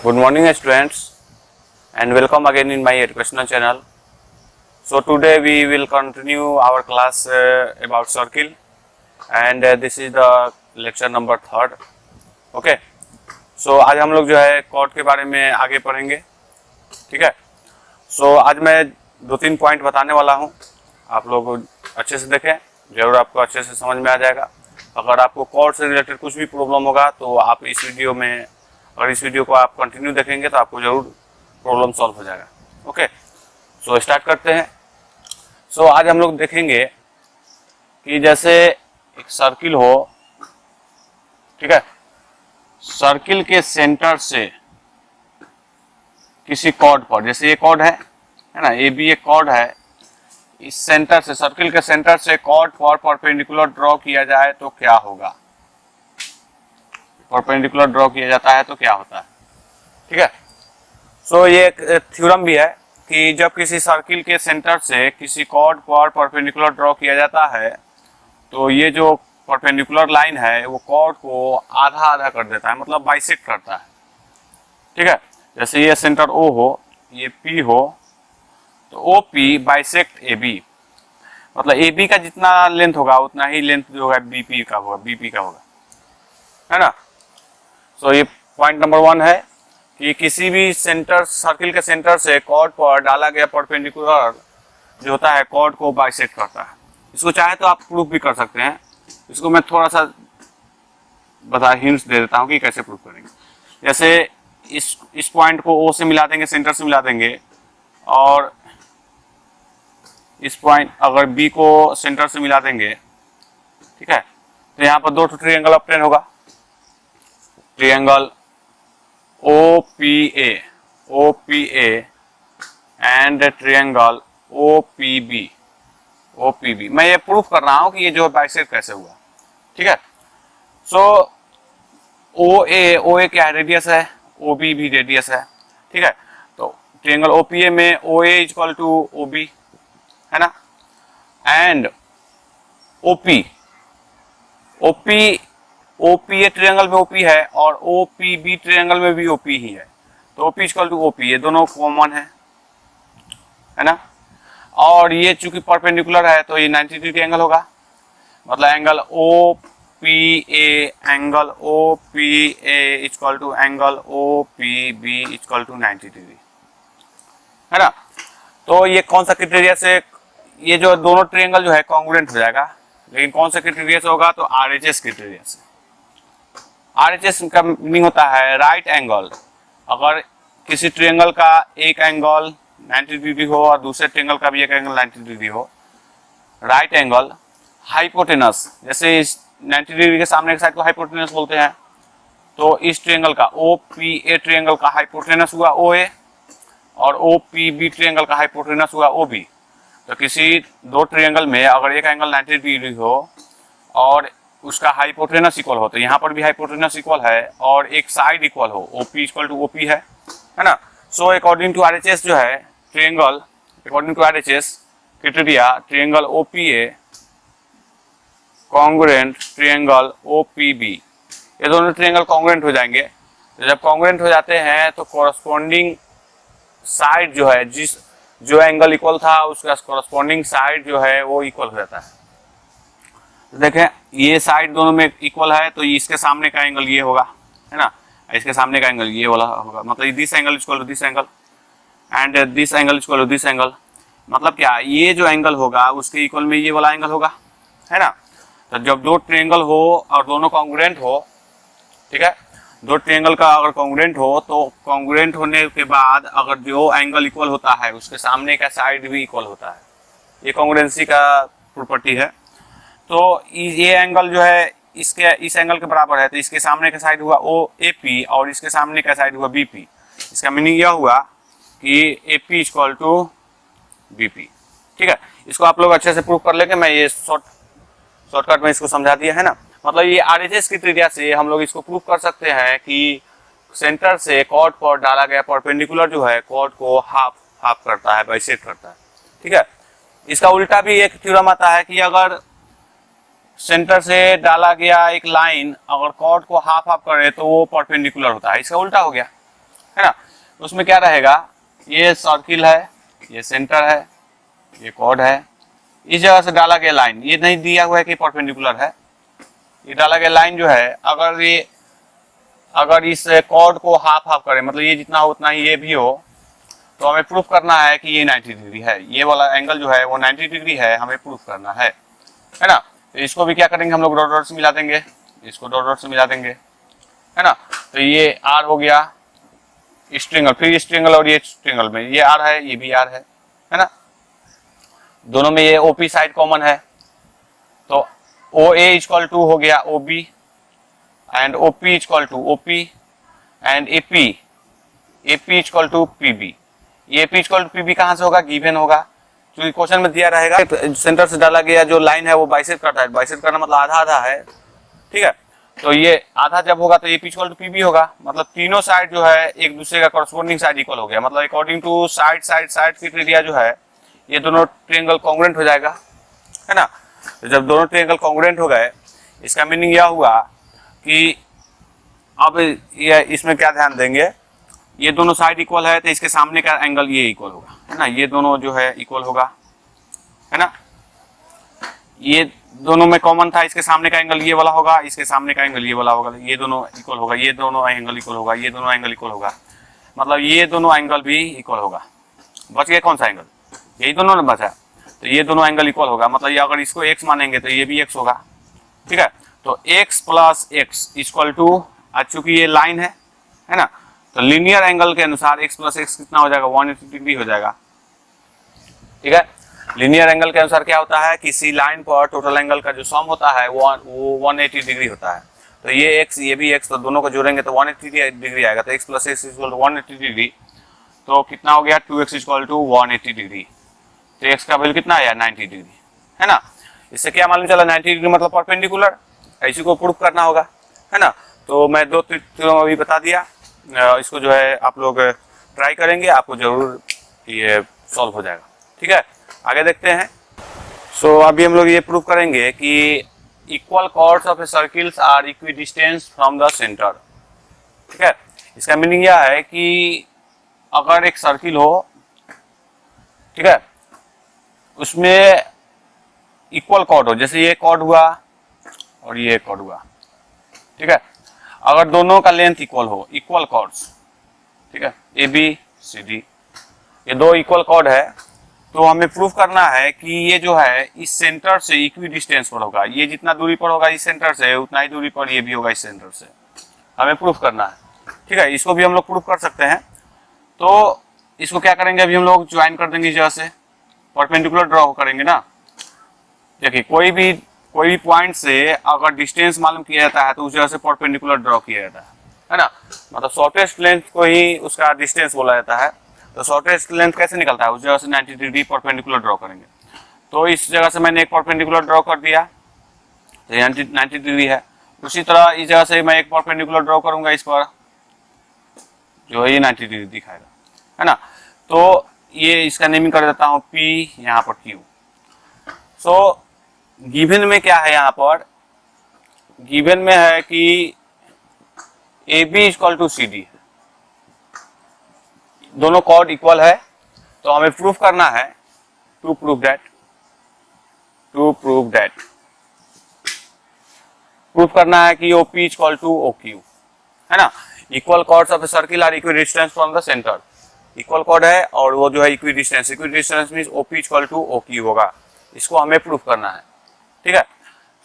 Good morning students and welcome again in my educational channel. So today we will continue our class about circle and this is the lecture number 3rd. Okay. So आज हम लोग जो है cord के बारे में आगे पढ़ेंगे. ठीक है. So आज मैं 2-3 पॉइंट बताने वाला हूँ. आप लोग अच्छे से देखें, जरूर आपको अच्छे से समझ में आ जाएगा. अगर आपको कॉर्ड से रिलेटेड कुछ भी प्रॉब्लम होगा तो आप इस वीडियो में, अगर इस वीडियो को आप कंटिन्यू देखेंगे तो आपको जरूर प्रॉब्लम सॉल्व हो जाएगा. ओके. सो स्टार्ट करते हैं. सो आज हम लोग देखेंगे कि जैसे एक सर्किल हो, ठीक है, सर्किल के सेंटर से किसी कॉर्ड पर, जैसे ये कॉर्ड है ना, ये भी एक कॉर्ड है, इस सेंटर से, सर्किल के सेंटर से कॉर्ड पर परपेंडिकुलर ड्रॉ किया जाए तो क्या होगा. परपेंडिकुलर ड्रॉ किया जाता है तो क्या होता है. ठीक है. सो ये एक थ्योरम भी है कि जब किसी सर्किल के सेंटर से किसी कॉर्ड पर परपेंडिकुलर ड्रॉ किया जाता है तो ये जो परपेंडिकुलर लाइन है वो कॉर्ड को आधा आधा कर देता है, मतलब बाइसेक्ट करता है. ठीक है. जैसे ये सेंटर O हो, ये P हो, तो OP बाइसेक्ट AB, मतलब AB का जितना लेंथ होगा उतना ही लेंथ जो है BP का होगा, है ना. तो ये पॉइंट नंबर 1 है कि किसी भी सेंटर, सर्किल के सेंटर से कॉर्ड पर डाला गया परपेंडिकुलर जो होता है कॉर्ड को बाइसेक्ट करता है. इसको चाहे तो आप प्रूफ भी कर सकते हैं. इसको मैं थोड़ा सा हिंट्स दे देता हूँ कि कैसे प्रूफ करेंगे. जैसे इस पॉइंट को O से मिला देंगे, सेंटर से मिला देंगे, और इस पॉइंट अगर B को सेंटर से मिला देंगे, ठीक है, तो यहाँ पर 2 ट्रायंगल ऑब्टेन होगा. Triangle OPA and triangle OPB. मैं ये प्रूफ कर रहा हूं कि ये जो बाइसेक्ट कैसे हुआ. ठीक है. सो OA क्या है, रेडियस है, OB भी रेडियस है. ठीक है. तो ट्रायंगल OPA में OA इक्वल टू OB, है ना, एंड OPA ट्रायंगल में OP है और OPB ट्रायंगल में भी OP ही है, तो OP इक्वल टू OP, ये दोनों कॉमन है ना. और ये चूंकि परपेंडिकुलर है तो ये 90 डिग्री एंगल होगा, मतलब angle OPA equal to angle OPB equal to 90 degree, है ना. तो ये कौन सा क्राइटेरिया से, ये जो दोनों ट्रायंगल जो है कॉन्ग्रुएंट हो जाएगा, लेकिन कौन सा क्राइटेरिया से होगा, तो RHS क्राइटेरिया से. RHS का मीनिंग होता है राइट एंगल. अगर किसी ट्रायंगल का एक एंगल 90 डिग्री हो और दूसरे ट्रायंगल का भी एक एंगल 90 डिग्री हो, राइट एंगल, हाइपोटेनस, जैसे इस 90 डिग्री के सामने के साइड को हाइपोटेनस बोलते हैं, तो इस ट्रायंगल का OPA ट्रायंगल का हाइपोटेनस हुआ OA और OPB ट्रायंगल का हाइपोटेनस हुआ OB. तो किसी दो ट्रायंगल में अगर एक एंगल 90 डिग्री हो और उसका हाइपोटेनस इक्वल हो, तो यहाँ पर भी हाइपोटेनस इक्वल है और एक साइड इक्वल हो, OP इक्वल टू OP है ना. सो अकॉर्डिंग टू RHS जो है triangle, according to RHS criteria, triangle OPA congruent triangle OPB, ये दोनों ट्रायंगल कॉन्ग्रुएंट हो जाएंगे. तो जब कॉन्ग्रुएंट हो जाते हैं तो कोरस्पॉन्डिंग साइड जो है, जो एंगल इक्वल था उसका कोरस्पॉन्डिंग साइड जो है वो इक्वल हो जाता है. तो देखें ये साइड दोनों में इक्वल है, तो इसके सामने का एंगल ये होगा, है ना, इसके सामने का एंगल ये वाला होगा, मतलब this angle equal to this angle and this angle equal to this angle. मतलब क्या, ये जो एंगल होगा उसके इक्वल में ये वाला एंगल होगा, है ना. तो जब दो ट्रायंगल हो और दोनों कॉन्ग्रुएंट हो, ठीक है, दो ट्रायंगल का अगर कॉन्ग्रुएंट हो तो कॉन्ग्रुएंट होने के बाद अगर जो एंगल इक्वल होता है उसके सामने का साइड भी इक्वल होता है, ये कॉन्ग्रुएंसी का प्रॉपर्टी है. तो ये एंगल जो है इस एंगल के बराबर है, तो इसके सामने का साइड हुआ OAP और इसके सामने का साइड हुआ BP. इसका मीनिंग यह हुआ कि AP इक्वल टू BP. ठीक है. इसको आप लोग अच्छे से प्रूव कर लेंगे, मैं ये शॉर्टकट में इसको समझा दिया, है ना. मतलब ये RHS क्राइटेरिया से हम लोग इसको प्रूव कर सकते हैं कि सेंटर से कॉर्ड पर डाला गया परपेंडिकुलर जो है कॉर्ड को हाफ करता है, बाइसेक्ट करता है. ठीक है. इसका उल्टा भी एक थ्योरम आता है कि अगर सेंटर से डाला गया एक लाइन अगर कॉर्ड को हाफ करे तो वो परपेंडिकुलर होता है, इसका उल्टा हो गया. है ना। उसमें क्या रहेगा, ये सर्किल है, ये सेंटर है, ये कॉर्ड है, इस जगह से डाला गया लाइन, ये नहीं दिया हुआ है कि परपेंडिकुलर है, ये डाला गया लाइन जो है अगर इस कॉर्ड को हाफ हाफ करें, मतलब ये जितना हो उतना ही ये भी हो, तो हमें प्रूफ करना है कि ये 90 डिग्री है, ये वाला एंगल जो है वो 90 डिग्री है, हमें प्रूफ करना है ना। तो इसको भी क्या करेंगे हम लोग, डॉट डॉट से मिला देंगे, इसको डॉट डॉट से मिला देंगे, है ना। तो ये आर हो गया इस ट्रायंगल, फिर इस ट्रायंगल और ये ट्रायंगल में ये आर है, ये भी आर है ना। दोनों में ये ओपी साइड कॉमन है, तो ओ ए इक्वल टू हो गया O B and O P equal to O P and A P equal to P B. ये P equal to P B कहाँ से होगा, गिवन होगा, क्योंकि क्वेश्चन में दिया रहेगा सेंटर से डाला गया जो लाइन है वो बाइसेक्ट करता है, बाइसेक्ट करना मतलब आधा आधा है, ठीक है। तो ये आधा जब होगा तो ये P equal to P B होगा, मतलब तीनों साइड जो है एक दूसरे का कॉरस्पॉन्डिंग साइड इक्वल हो गया, मतलब अकॉर्डिंग टू साइड क्राइटेरिया जो है ये दोनों ट्रायंगल कॉन्ग्रुएंट हो जाएगा, है ना। तो जब दोनों ट्रायंगल कॉन्ग्रुएंट हो गए, इसका मीनिंग यह हुआ कि अब ये इसमें क्या ध्यान देंगे, ये दोनों साइड इक्वल है तो इसके सामने का एंगल ये इक्वल होगा, है ना, ये दोनों जो है इक्वल होगा, है ना। ये दोनों में कॉमन था, इसके सामने का एंगल ये वाला होगा, इसके सामने का एंगल ये वाला होगा, ये दोनों इक्वल होगा, ये दोनों एंगल इक्वल होगा, ये दोनों एंगल इक्वल होगा, मतलब ये दोनों एंगल भी इक्वल होगा। बच गया कौन सा एंगल, यही दोनों ने बचा, तो ये दोनों एंगल इक्वल होगा, मतलब ये अगर इसको x मानेंगे तो ये भी x होगा, ठीक है। तो x plus x equal to, चूंकि ये लाइन है ना, तो लीनियर एंगल के अनुसार x प्लस एक्स कितना हो जाएगा, 180 डिग्री हो जाएगा, ठीक है। लीनियर एंगल के अनुसार क्या होता है, किसी लाइन पर टोटल एंगल का जो सम होता है वो 180 डिग्री होता है, तो ये x ये भी x, तो दोनों को जोड़ेंगे तो 180 डिग्री आएगा, तो x plus x equal to 180 degree, तो कितना हो गया 2x इक्वल टू 180 डिग्री, तो x का वैल्यू कितना आया 90 डिग्री, है ना। इससे क्या मालूम चला, 90 डिग्री मतलब परपेंडिकुलर, इसी को प्रूफ करना होगा, है ना। तो मैं दो थ्योरम अभी बता दिया, इसको जो है आप लोग ट्राई करेंगे, आपको जरूर ये सॉल्व हो जाएगा, ठीक है। आगे देखते हैं। सो अभी हम लोग ये प्रूफ करेंगे कि equal chords of a circles are equidistance from the centre, ठीक है। इसका मीनिंग यह है कि अगर एक सर्किल हो, ठीक है, उसमें इक्वल कॉर्ड हो, जैसे ये कॉर्ड हुआ और ये कॉर्ड हुआ, ठीक है, अगर दोनों का लेंथ इक्वल हो, इक्वल कॉर्ड्स, ठीक है, ए बी सी डी, ये दो इक्वल कॉर्ड है, तो हमें प्रूफ करना है कि ये जो है इस सेंटर से इक्वी डिस्टेंस पर होगा, ये जितना दूरी पर होगा इस सेंटर से उतना ही दूरी पर ये भी होगा इस सेंटर से, हमें प्रूफ करना है, ठीक है। इसको भी हम लोग प्रूफ कर सकते हैं, तो इसको क्या करेंगे, अभी हम लोग ज्वाइन कर देंगे, इस जगह से परपेंडिकुलर ड्रॉ करेंगे ना। देखिए कोई भी पॉइंट से अगर डिस्टेंस मालूम किया जाता है तो उस जगह से परपेंडिकुलर ड्रॉ किया जाता है ना, मतलब शॉर्टेस्ट लेंथ को ही उसका डिस्टेंस बोला जाता है। तो शॉर्टेस्ट लेंथ कैसे निकलता है, उस जगह से 90 डिग्री परपेंडिकुलर ड्रॉ करेंगे, तो इस जगह से मैंने एक परपेंडिकुलर ड्रॉ कर दिया, तो 90 डिग्री है। उसी तरह इस जगह से मैं एक परपेंडिकुलर ड्रॉ करूंगा, इस पर जो है ये 90 डिग्री दिखाएगा, है ना। तो ये इसका नेमिंग कर देता हूँ P, यहाँ पर Q। सो गिवन में क्या है, यहाँ पर गिवन में है कि AB इक्वल टू CD, दोनों कॉर्ड इक्वल है, तो हमें प्रूफ करना है, टू प्रूफ दैट प्रूफ करना है कि OP इक्वल टू OQ, है ना। Equal chords of a circle are equidistance from the centre, equal chord है और वो जो है equidistance means OP equal to OQ होगा, इसको हमें प्रूफ करना है, ठीक है।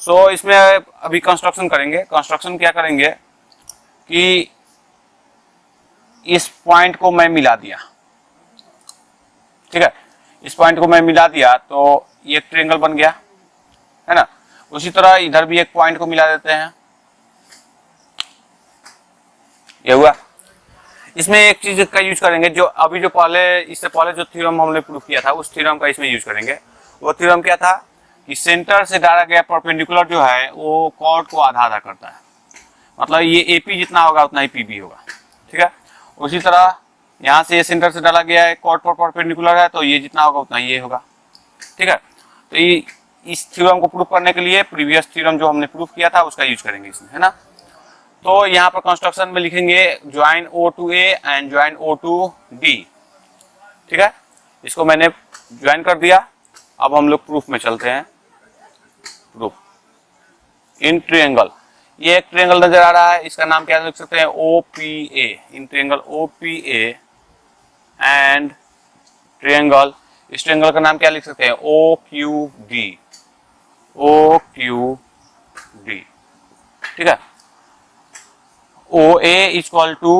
सो इसमें अभी कंस्ट्रक्शन करेंगे। कंस्ट्रक्शन क्या करेंगे कि इस पॉइंट को मैं मिला दिया, ठीक है, इस पॉइंट को मैं मिला दिया तो ये ट्रायंगल बन गया, है ना। उसी तरह इधर भी एक पॉइंट को मिला देते हैं, ये हुआ। इसमें एक चीज का यूज करेंगे, जो अभी जो इससे पहले जो थ्योरम हमने प्रूफ किया था उस थ्योरम का इसमें यूज करेंगे। वो थ्योरम क्या था कि सेंटर से डाला गया परपेंडिकुलर जो है वो कॉर्ड को आधा आधा करता है, मतलब ये AP जितना होगा उतना ही PB होगा, ठीक है। उसी तरह यहाँ से ये सेंटर से डाला गया है, कॉर्ड पर परपेंडिकुलर है, तो ये जितना होगा उतना ये होगा, ठीक है। तो ये इस थ्योरम को प्रूफ करने के लिए प्रीवियस थ्योरम जो हमने प्रूफ किया था उसका यूज करेंगे इसमें, है ना। तो यहाँ पर कंस्ट्रक्शन में लिखेंगे join O to A and join O to D। ठीक है, इसको मैंने ज्वाइन कर दिया। अब हम लोग प्रूफ में चलते हैं। प्रूफ इन ट्रायंगल, ये एक ट्रायंगल नजर आ रहा है, इसका नाम क्या लिख सकते हैं, OPA। In triangle OPA and triangle, इस ट्रायंगल का नाम क्या लिख सकते हैं, OQD। OQD, ठीक है। OA इक्वल टू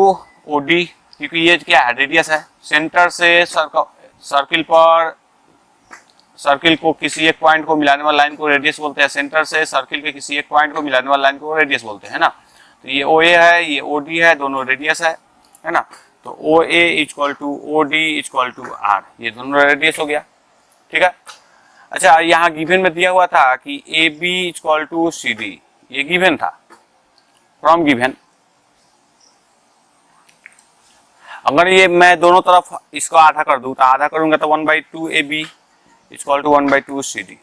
OD, क्योंकि ये क्या है, रेडियस है। सेंटर से सर्किल को किसी एक पॉइंट को मिलाने वाला लाइन को रेडियस बोलते हैं। सेंटर से सर्किल के किसी एक पॉइंट को मिलाने वाला लाइन को रेडियस बोलते हैं ना। तो ये OA है, ये OD है, दोनों रेडियस है ना। तो OA equal to OD equal to R, ये दोनों रेडियस हो गया। ठीक है। अच्छा, यहाँ गिवन में दिया हुआ था कि AB इक्वल टू CD, ये गिवन था फ्रॉम गिवन। अगर ये मैं दोनों तरफ इसको आधा कर दूं, तो आधा करूंगा तो 1/2 AB इक्वल टू 1/2 CD,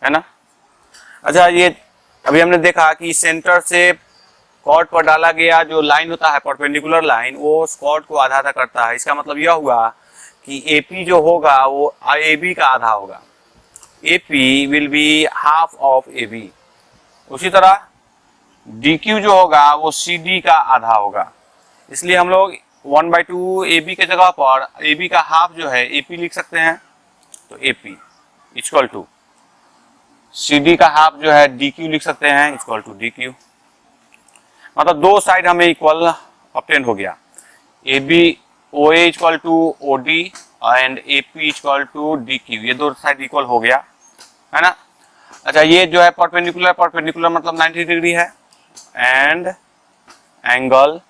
है ना। अच्छा, ये अभी हमने देखा कि सेंटर से कॉर्ड पर डाला गया जो लाइन होता है, परपेंडिकुलर लाइन, वो कॉर्ड को आधा आधा करता है। इसका मतलब यह हुआ कि AP जो होगा वो AB का आधा होगा। AP will be half of AB। उसी तरह DQ जो होगा वो CD का आधा होगा। इसलिए हम लोग 1/2 AB के जगह पर AB का हाफ जो है AP लिख सकते हैं। तो AP इक्वल टू CD का हाफ जो है DQ लिख सकते हैं, इक्वल टू DQ। मतलब दो साइड हमें इक्वल ऑब्टेन हो गया। AB OA equal to OD and AP equal to DQ, ये दो साइड इक्वल हो गया, है ना। अच्छा, ये जो है परपेंडिकुलर मतलब 90 डिग्री है। And angle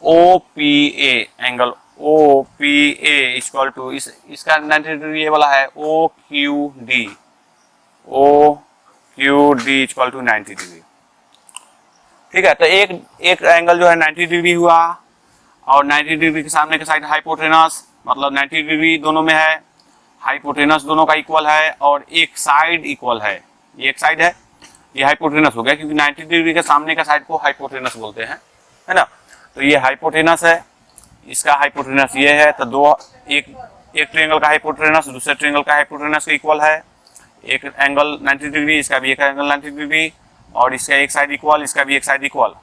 OPA, angle OPA equal to इसका 90 डिग्री ये वाला है OQD इक्वल टू 90 डिग्री। ठीक है। तो एक एंगल जो है 90 डिग्री हुआ, और 90 डिग्री के सामने के साइड हाइपोटेनस, मतलब 90 डिग्री दोनों में है, हाइपोटेनस दोनों का इक्वल है, और एक साइड इक्वल है। ये एक साइड है, ये हाइपोटेनस हो गया, क्योंकि 90 डिग्री के सामने का साइड को हाइपोटेनस बोलते हैं, है ना। तो ये हाइपोटेनस है, इसका हाइपोटेनस ये है। तो एक ट्रायंगल का हाइपोटेनस दूसरे ट्रायंगल का हाइपोटेनस के इक्वल है। एक एंगल 90 डिग्री, इसका भी एक एंगल 90 डिग्री, और इसका एक साइड इक्वल, इसका भी एक साइड इक्वल।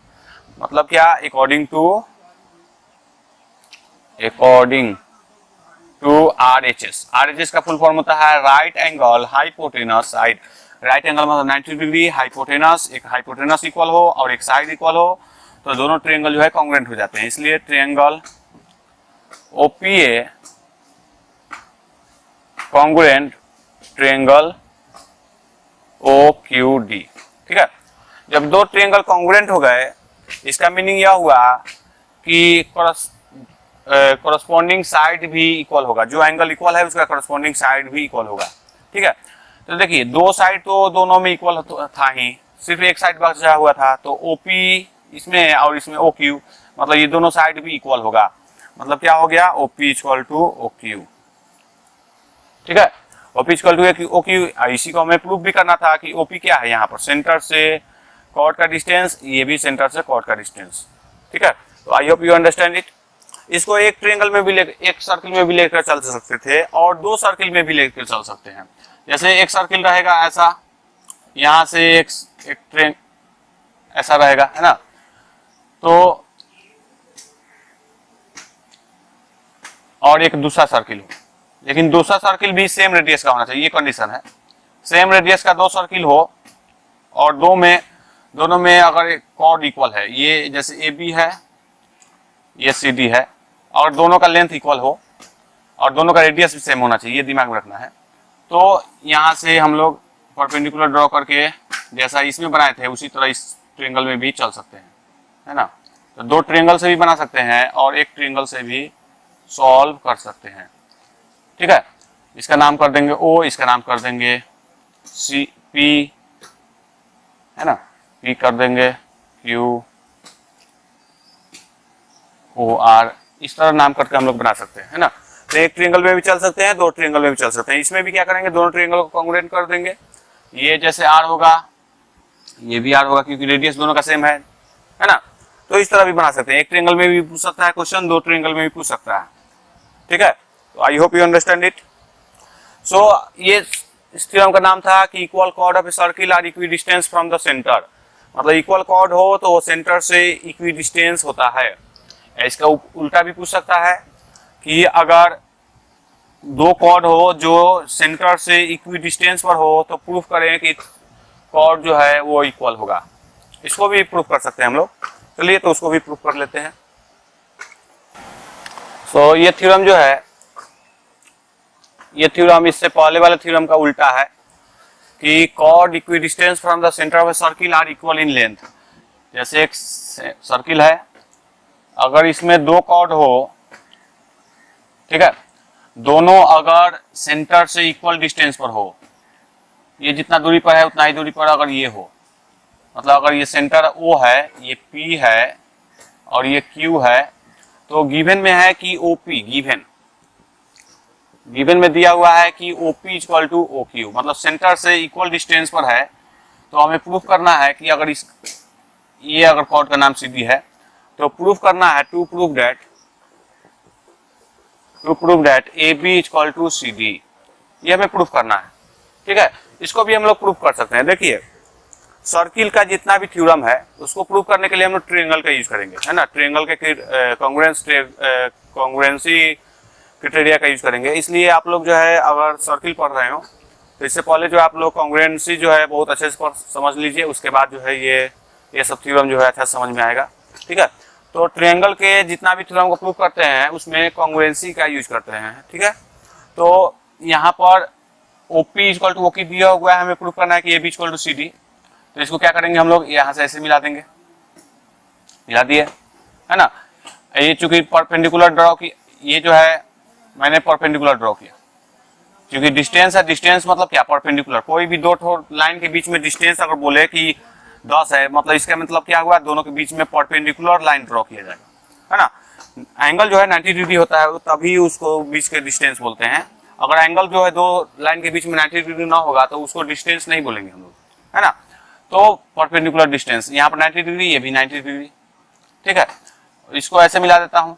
मतलब क्या, अकॉर्डिंग टू RHS का फुल फॉर्म होता है right angle hypotenuse side. Right angle मतलब 90 डिग्री, हाइपोटेनस, एक हाइपोटेनस इक्वल हो और एक साइड इक्वल हो, तो दोनों ट्रायंगल जो है कॉन्ग्रुएंट हो जाते हैं। इसलिए triangle OPA congruent triangle OQD। ठीक है। जब दो ट्रायंगल कॉन्ग्रुएंट हो गए, इसका मीनिंग यह हुआ कि कॉरस्पॉन्डिंग साइड भी इक्वल होगा। जो एंगल इक्वल है उसका कॉरस्पॉन्डिंग साइड भी इक्वल होगा। ठीक है। तो देखिए, दो साइड तो दोनों में इक्वल था ही, सिर्फ एक साइड बचा हुआ था। तो OP इसमें है और इसमें OQ, मतलब ये दोनों साइड भी इक्वल होगा। मतलब क्या हो गया, OP इक्वल टू OQ। ठीक है। OP equal to OQ। इसी को हमें प्रूफ भी करना था कि OP क्या है, यहाँ पर सेंटर से कॉर्ड का डिस्टेंस, ये भी सेंटर से कॉर्ड का डिस्टेंस। ठीक है। तो I hope you understand it. इसको एक ट्रायंगल में भी एक सर्किल में भी लेकर चल सकते थे, और दो सर्किल में भी लेकर चल सकते हैं। जैसे एक सर्किल रहेगा ऐसा, यहाँ से एक ट्रेन ऐसा रहेगा, है ना। तो और एक दूसरा सर्किल हो, लेकिन दूसरा सर्किल भी सेम रेडियस का होना चाहिए, ये कंडीशन है। सेम रेडियस का दो सर्किल हो, और दोनों में अगर एक कॉर्ड इक्वल है, ये जैसे AB है, ये CD है, और दोनों का लेंथ इक्वल हो, और दोनों का रेडियस भी सेम होना चाहिए, ये दिमाग में रखना है। तो यहाँ से हम लोग परपेंडिकुलर ड्रॉ करके जैसा इसमें बनाए थे उसी तरह इस ट्रायंगल में भी चल सकते हैं, है ना। तो दो ट्रायंगल से भी बना सकते हैं और एक ट्रायंगल से भी सॉल्व कर सकते हैं। ठीक है। इसका नाम कर देंगे O, इसका नाम कर देंगे P, है ना, P कर देंगे Q, O, R, इस तरह नाम करके हम लोग बना सकते हैं, है ना। तो एक ट्रायंगल में भी चल सकते हैं, दो ट्रायंगल में भी चल सकते हैं। इसमें भी क्या करेंगे, दोनों ट्रायंगल को कॉन्ग्रुएंट कर देंगे। ये जैसे R होगा, ये भी R होगा, क्योंकि रेडियस दोनों का सेम है। है ना। तो इस तरह भी बना सकते हैं, एक ट्रायंगल में भी पूछ सकता है क्वेश्चन, दो ट्रायंगल में भी पूछ सकता है, ठीक है। तो I hope you understand it. So ये इस थ्योरम का नाम था कि equal chord of a circle are equidistance from the centre, मतलब इक्वल कॉर्ड हो तो वो सेंटर से इक्वी डिस्टेंस होता है। इसका उल्टा भी पूछ सकता है कि अगर दो कॉर्ड हो जो सेंटर से इक्वी डिस्टेंस पर हो तो प्रूफ करें कि कॉर्ड जो है वो इक्वल होगा। इसको भी प्रूफ कर सकते हैं हम लोग, चलिए तो उसको भी प्रूफ कर लेते हैं। सो ये थ्योरम जो है, ये थ्योरम इससे पहले वाले थ्योरम का उल्टा है कि chord equidistance from the centre of a circle are equal in length. जैसे एक सर्किल है, अगर इसमें दो कॉर्ड हो, ठीक है, दोनों अगर सेंटर से इक्वल डिस्टेंस पर हो, ये जितना दूरी पर है उतना ही दूरी पर अगर ये हो, मतलब अगर ये सेंटर O है, ये P है और ये Q है, तो गिवन में है कि OP, गिवन में दिया हुआ है कि OP इक्वल टू OQ, मतलब सेंटर से इक्वल डिस्टेंस पर है। तो हमें प्रूफ करना है कि अगर ये अगर कॉर्ड का नाम CD है तो प्रूफ करना है to proof that AB equal to CD, ये हमें प्रूफ करना है, ठीक है। इसको भी हम लोग प्रूफ कर सकते हैं। देखिए सर्किल का जितना भी थ्योरम है उसको प्रूफ करने के लिए हम लोग ट्रायंगल का यूज करेंगे, है ना, ट्रायंगल के कॉन्ग्रुएंसी क्राइटेरिया का यूज करेंगे। इसलिए आप लोग जो है अगर सर्किल पढ़ रहे हो तो इससे पहले जो आप लोग कॉन्ग्रुएंसी जो है बहुत अच्छे से समझ लीजिए, उसके बाद जो है ये सब थ्योरम जो है अच्छा समझ में आएगा, ठीक है। तो ट्रायंगल के जितना भी थ्योरम को प्रूव करते हैं उसमें कॉन्ग्रुएंसी का यूज करते हैं, ठीक है। तो यहाँ पर OP इक्वल टू OQ दिया हुआ है, हमें प्रूव करना है कि AB इक्वल टू CD। तो इसको क्या करेंगे हम लोग, यहाँ से ऐसे मिला देंगे, मिला दिए, है ना। ये चूंकि परपेंडिकुलर ड्रॉ की, ये जो है मैंने परपेंडिकुलर ड्रॉ किया, क्योंकि डिस्टेंस है, डिस्टेंस मतलब क्या, परपेंडिकुलर। कोई भी दो लाइन के बीच में डिस्टेंस अगर बोले कि 10 है, मतलब इसका मतलब क्या हुआ, दोनों के बीच में परपेंडिकुलर लाइन ड्रॉ किया जाएगा, है ना। एंगल जो है 90 डिग्री होता है तभी उसको बीच के डिस्टेंस बोलते हैं। अगर एंगल जो है दो लाइन के बीच में 90 डिग्री ना होगा तो उसको डिस्टेंस नहीं बोलेंगे हम लोग, है ना। तो परपेंडिकुलर डिस्टेंस, यहाँ पर 90 डिग्री, ये भी 90 डिग्री, ठीक है। इसको ऐसे मिला देता हूं,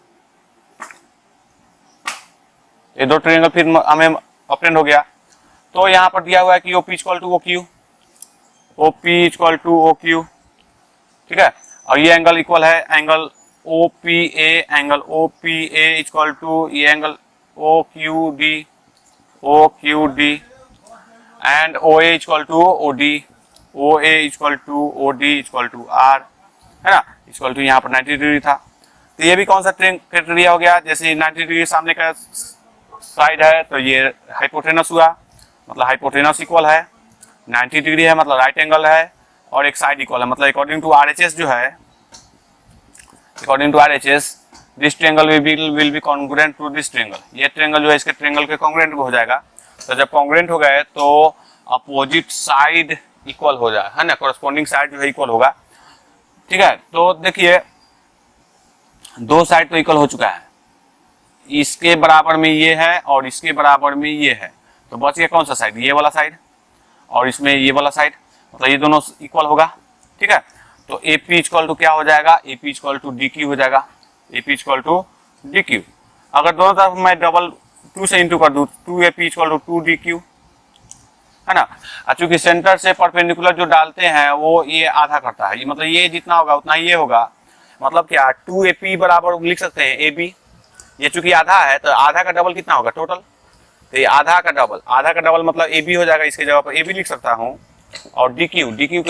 ये दो ट्रायंगल फिर हमें ऑब्टेन हो गया। तो यहाँ पर दिया हुआ है कि OP equal to OQ, OP equal to OQ, ठीक है। और ये एंगल इक्वल है angle OPA, angle OPA equal to ये angle OQD and OA equal to OD, OA equal to OD equal to R, है ना, इक्वल टू यहाँ पर 90 डिग्री था। तो ये भी कौन सा क्राइटेरिया हो गया, जैसे 90 डिग्री सामने का साइड है तो ये हाइपोटेनस हुआ, मतलब हाइपोटेनस इक्वल है, 90 डिग्री है मतलब राइट एंगल है, और एक साइड इक्वल है, मतलब अकॉर्डिंग टू RHS जो है, according to RHS this triangle will be congruent to this triangle. ये ट्रायंगल जो है इसके ट्रायंगल के कॉन्ग्रुएंट हो जाएगा। तो जब कॉन्ग्रुएंट हो गए तो अपोजिट साइड इक्वल हो जाए, है ना, कॉरेस्पॉन्डिंग साइड जो है इक्वल होगा, ठीक है। तो देखिए दो साइड तो इक्वल हो चुका है, इसके बराबर में ये है और इसके बराबर में ये है, तो बच गया कौन सा साइड, ये वाला साइड, और इसमें ये वाला साइड, मतलब ये दोनों इक्वल होगा, ठीक है। तो AP इक्वल टू क्या हो जाएगा, AP इक्वल टू DQ हो जाएगा, AP इक्वल टू DQ। अगर दोनों तरफ मैं डबल 2 से इंटू कर दूं, 2AP इक्वल टू 2DQ, है ना। चूंकि सेंटर से परपेंडिकुलर जो डालते हैं वो ये आधा करता है, मतलब ये जितना होगा उतना ये होगा, मतलब क्या 2AP बराबर लिख सकते हैं AB, ये चूंकि आधा है तो आधा का डबल कितना होगा टोटल, तो ये आधा का डबल मतलब AB हो जाएगा, इसके जगह पर AB लिख सकता हूँ। और DQ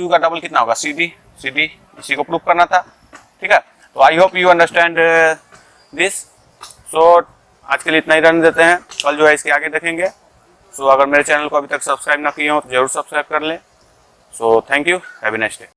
का डबल कितना होगा CD, इसी को प्रूफ करना था, ठीक है। तो I hope you understand this. So आज के लिए इतना ही रहने देते हैं, कल जो है इसके आगे देखेंगे। सो अगर मेरे चैनल को अभी तक सब्सक्राइब ना किए हो तो जरूर सब्सक्राइब कर लें। So thank you, have a nice day.